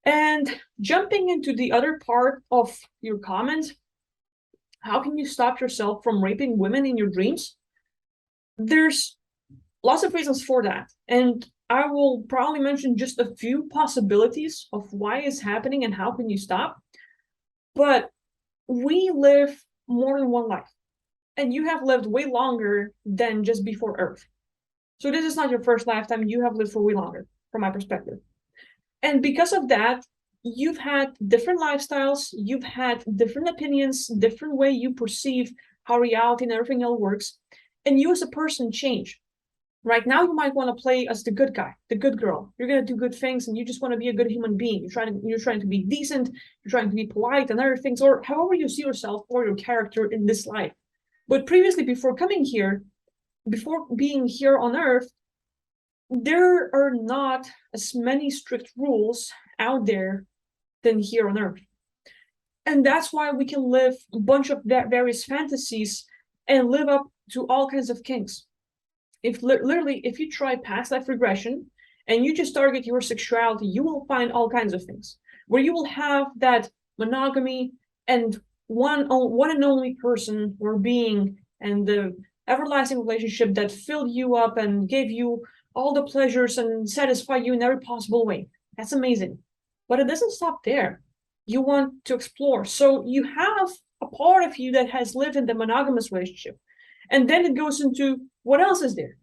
And jumping into the other part of your comment, how can you stop yourself from raping women in your dreams? There's lots of reasons for that. And I will probably mention just a few possibilities of why it's happening and how can you stop. But we live more than one life, and you have lived way longer than just before Earth. So this is not your first lifetime. You have lived for way longer, from my perspective. And because of that, you've had different lifestyles, you've had different opinions, different way you perceive how reality and everything else works. And you as a person change. Right now, you might want to play as the good guy, the good girl. You're gonna do good things, and you just want to be a good human being. You're trying to be decent. You're trying to be polite and other things, or however you see yourself or your character in this life. But previously, before coming here, before being here on Earth, there are not as many strict rules out there than here on Earth, and that's why we can live a bunch of various fantasies and live up to all kinds of kinks. If literally, if you try past life regression and you just target your sexuality, you will find all kinds of things where you will have that monogamy and one and only person or being, and the everlasting relationship that filled you up and gave you all the pleasures and satisfy you in every possible way. That's amazing. But it doesn't stop there. You want to explore. So you have a part of you that has lived in the monogamous relationship. And then it goes into what else is there?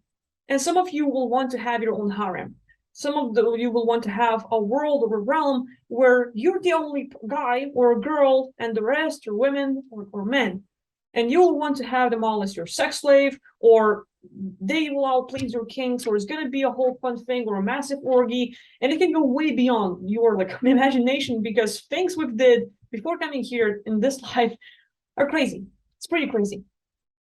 And some of you will want to have your own harem. Some of you will want to have a world or a realm where you're the only guy or girl and the rest are women or men. And you'll want to have them all as your sex slave, or they will all please your kinks, or it's going to be a whole fun thing or a massive orgy. And it can go way beyond your like imagination, because things we've did before coming here in this life are crazy. It's pretty crazy.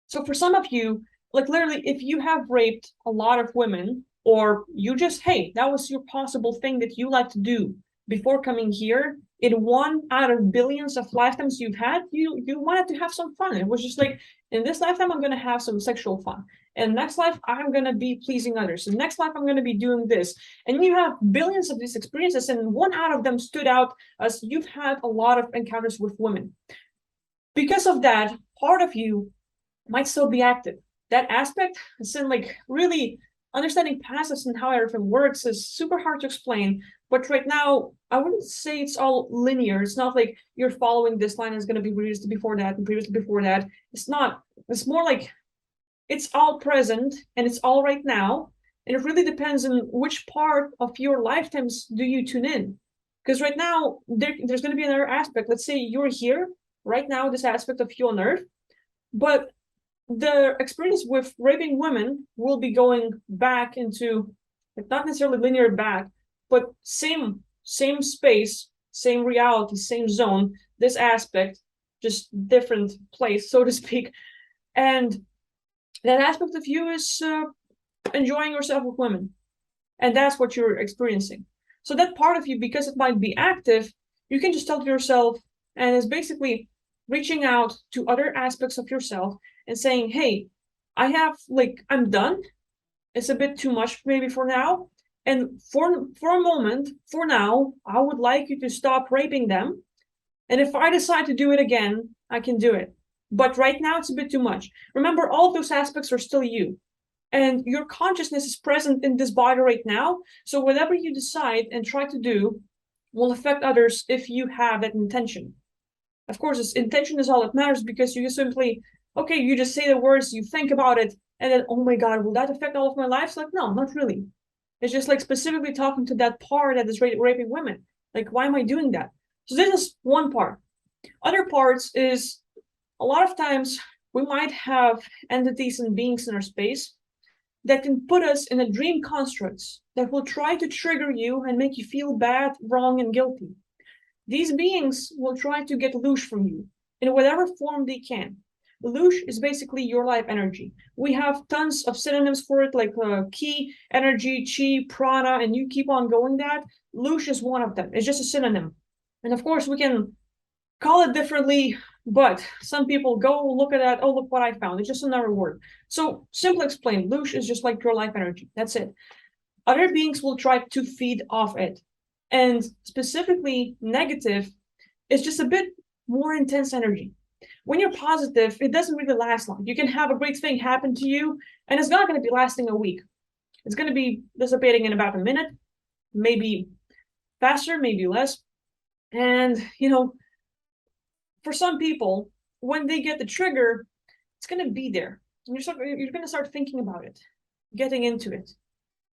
So for some of you, like literally, if you have raped a lot of women, or you just, hey, that was your possible thing that you like to do before coming here, in one out of billions of lifetimes you've had, you wanted to have some fun. It was just like, in this lifetime, I'm gonna have some sexual fun. And next life, I'm gonna be pleasing others. And next life, I'm gonna be doing this. And you have billions of these experiences, and one out of them stood out as you've had a lot of encounters with women. Because of that, part of you might still be active. That aspect, it's in like really understanding passives and how everything works is super hard to explain. But right now, I wouldn't say it's all linear. It's not like you're following this line is going to be previously before that and previously before that. It's not. It's more like it's all present and it's all right now. And it really depends on which part of your lifetimes do you tune in. Because right now, there's going to be another aspect. Let's say you're here right now, this aspect of you on Earth, but the experience with raping women will be going back into, not necessarily linear back, but same space, same reality, same zone, this aspect, just different place, so to speak. And that aspect of you is enjoying yourself with women, and that's what you're experiencing. So that part of you, because it might be active, you can just tell to yourself, and it's basically reaching out to other aspects of yourself and saying, hey, I'm done. It's a bit too much maybe for now. And for a moment, for now, I would like you to stop raping them. And if I decide to do it again, I can do it. But right now it's a bit too much. Remember, all of those aspects are still you. And your consciousness is present in this body right now. So whatever you decide and try to do will affect others if you have that intention. Of course, this intention is all that matters, because you simply, okay, you just say the words, you think about it, and then, oh my God, will that affect all of my life? It's like, no, not really. It's just like specifically talking to that part that is raping women. Like, why am I doing that? So this is one part. Other parts is a lot of times we might have entities and beings in our space that can put us in a dream constructs that will try to trigger you and make you feel bad, wrong, and guilty. These beings will try to get loosh from you in whatever form they can. Loosh is basically your life energy. We have tons of synonyms for it, like ki, energy, chi, prana, and you keep on going that. Loosh is one of them. It's just a synonym. And of course, we can call it differently, but some people go look at that. Oh, look what I found. It's just another word. So simply explain, loosh is just like your life energy. That's it. Other beings will try to feed off it. And specifically negative is just a bit more intense energy. When you're positive, it doesn't really last long. You can have a great thing happen to you, and it's not going to be lasting a week. It's going to be dissipating in about a minute, maybe faster, maybe less. And, for some people, when they get the trigger, it's going to be there. And you're going to start thinking about it, getting into it.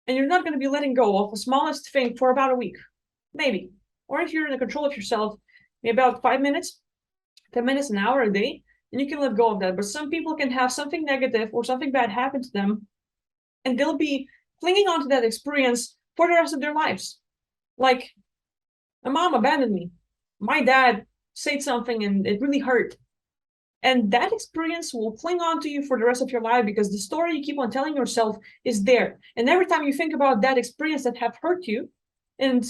And you're not going to be letting go of the smallest thing for about a week, maybe. Or if you're in control of yourself, maybe about 5 minutes, 10 minutes, an hour a day, and you can let go of that. But some people can have something negative or something bad happen to them, and they'll be clinging on to that experience for the rest of their lives. Like, my mom abandoned me. My dad said something and it really hurt. And that experience will cling on to you for the rest of your life because the story you keep on telling yourself is there. And every time you think about that experience that have hurt you, and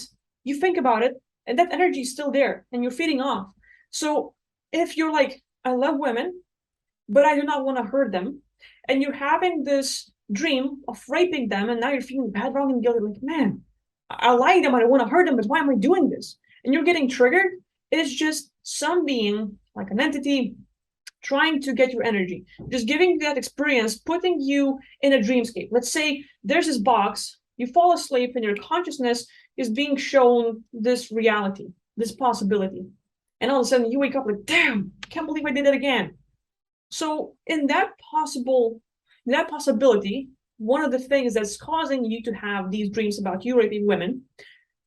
you think about it, and that energy is still there, and you're feeding off. So if you're like, I love women, but I do not want to hurt them, and you're having this dream of raping them, and now you're feeling bad, wrong, and guilty, like, man, I like them, I don't want to hurt them, but why am I doing this? And you're getting triggered. It's just some being, like an entity, trying to get your energy, just giving you that experience, putting you in a dreamscape. Let's say there's this box, you fall asleep, and your consciousness is being shown this reality, this possibility. And all of a sudden you wake up like, damn, I can't believe I did it again. So in that possibility, one of the things that's causing you to have these dreams about you raping women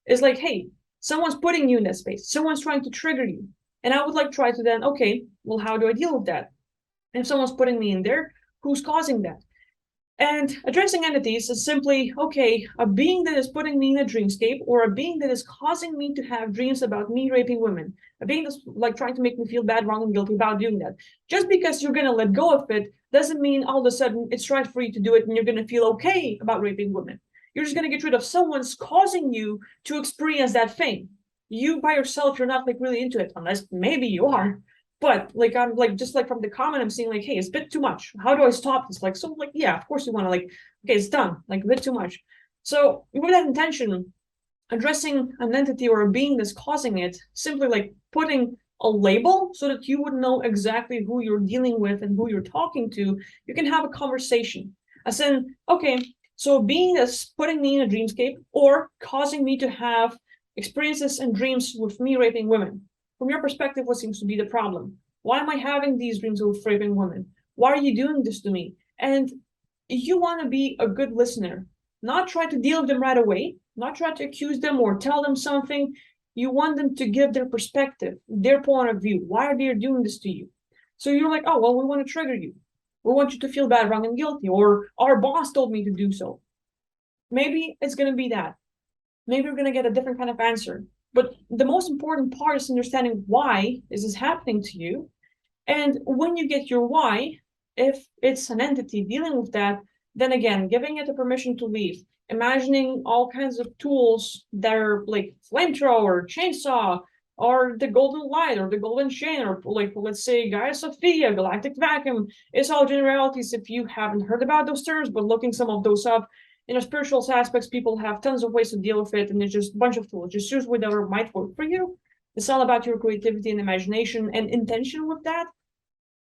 is like, hey, someone's putting you in that space. Someone's trying to trigger you. And I would like try to then, okay, well, how do I deal with that? And if someone's putting me in there, who's causing that? And addressing entities is simply, okay, a being that is putting me in a dreamscape, or a being that is causing me to have dreams about me raping women, a being that's like trying to make me feel bad, wrong, and guilty about doing that. Just because you're going to let go of it doesn't mean all of a sudden it's right for you to do it and you're going to feel okay about raping women. You're just going to get rid of someone's causing you to experience that thing. You by yourself, you're not like really into it, unless maybe you are. But like I'm like just like from the comment, I'm seeing like, hey, it's a bit too much. How do I stop this? Like, so like, yeah, of course you want to like, okay, it's done, like a bit too much. So with that intention, addressing an entity or a being that's causing it, simply like putting a label so that you would know exactly who you're dealing with and who you're talking to, you can have a conversation. As in, okay, so a being that's putting me in a dreamscape or causing me to have experiences and dreams with me raping women. From your perspective, what seems to be the problem? Why am I having these dreams with raping women? Why are you doing this to me? And you want to be a good listener, not try to deal with them right away, not try to accuse them or tell them something. You want them to give their perspective, their point of view. Why are they doing this to you? So you're like, oh, well, we want to trigger you. We want you to feel bad, wrong, and guilty, or our boss told me to do so. Maybe it's going to be that. Maybe you're going to get a different kind of answer. But the most important part is understanding why is this happening to you. And when you get your why, if it's an entity dealing with that, then again, giving it the permission to leave, imagining all kinds of tools that are like flamethrower, chainsaw, or the golden light, or the golden chain, or like, let's say, Gaia Sophia, galactic vacuum. It's all generalities if you haven't heard about those terms, but looking some of those up, in a spiritual aspects, people have tons of ways to deal with it, and it's just a bunch of tools. Just use whatever might work for you. It's all about your creativity and imagination and intention with that.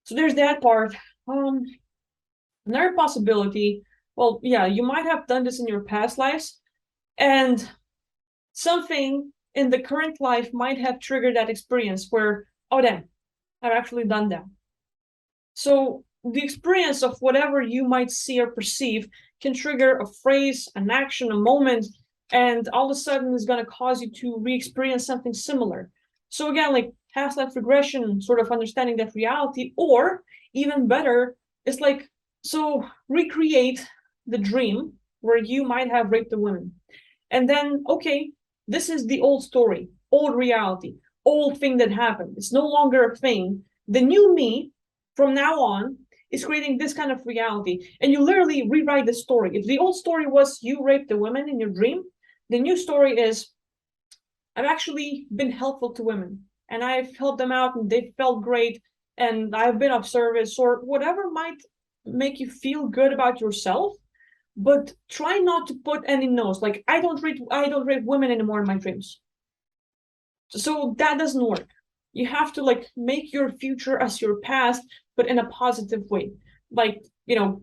So there's that part. Another possibility, well, yeah, you might have done this in your past lives, and something in the current life might have triggered that experience where, oh, damn, I've actually done that. So the experience of whatever you might see or perceive can trigger a phrase, an action, a moment, and all of a sudden is going to cause you to re-experience something similar. So again, like past life regression, sort of understanding that reality, or even better, it's like, so recreate the dream where you might have raped a woman. And then, okay, this is the old story, old reality, old thing that happened. It's no longer a thing. The new me from now on is creating this kind of reality. And you literally rewrite the story. If the old story was you raped the women in your dream, the new story is I've actually been helpful to women and I've helped them out and they felt great and I've been of service, or whatever might make you feel good about yourself. but try not to put any no's. Like I don't rape women anymore in my dreams. So that doesn't work. You have to like make your future as your past, but in a positive way. Like,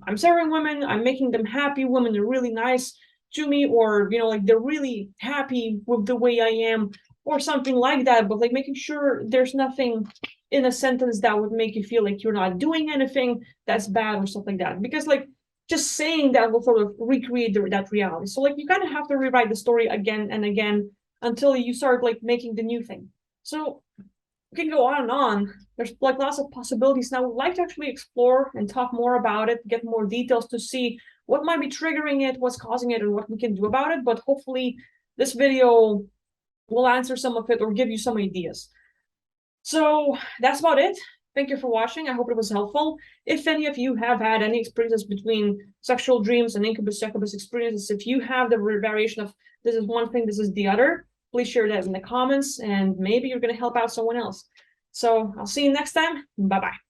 I'm serving women, I'm making them happy, women are really nice to me, or like they're really happy with the way I am, or something like that. But like making sure there's nothing in a sentence that would make you feel like you're not doing anything that's bad or stuff like that. Because like just saying that will sort of recreate that reality. So like you kind of have to rewrite the story again and again until you start like making the new thing. So we can go on and on. There's like lots of possibilities. Now, I would like to actually explore and talk more about it, get more details to see what might be triggering it, what's causing it, and what we can do about it. But hopefully, this video will answer some of it or give you some ideas. So that's about it. Thank you for watching. I hope it was helpful. If any of you have had any experiences between sexual dreams and incubus succubus experiences, if you have the variation of this is one thing, this is the other, please share that in the comments and maybe you're going to help out someone else. So I'll see you next time. Bye bye.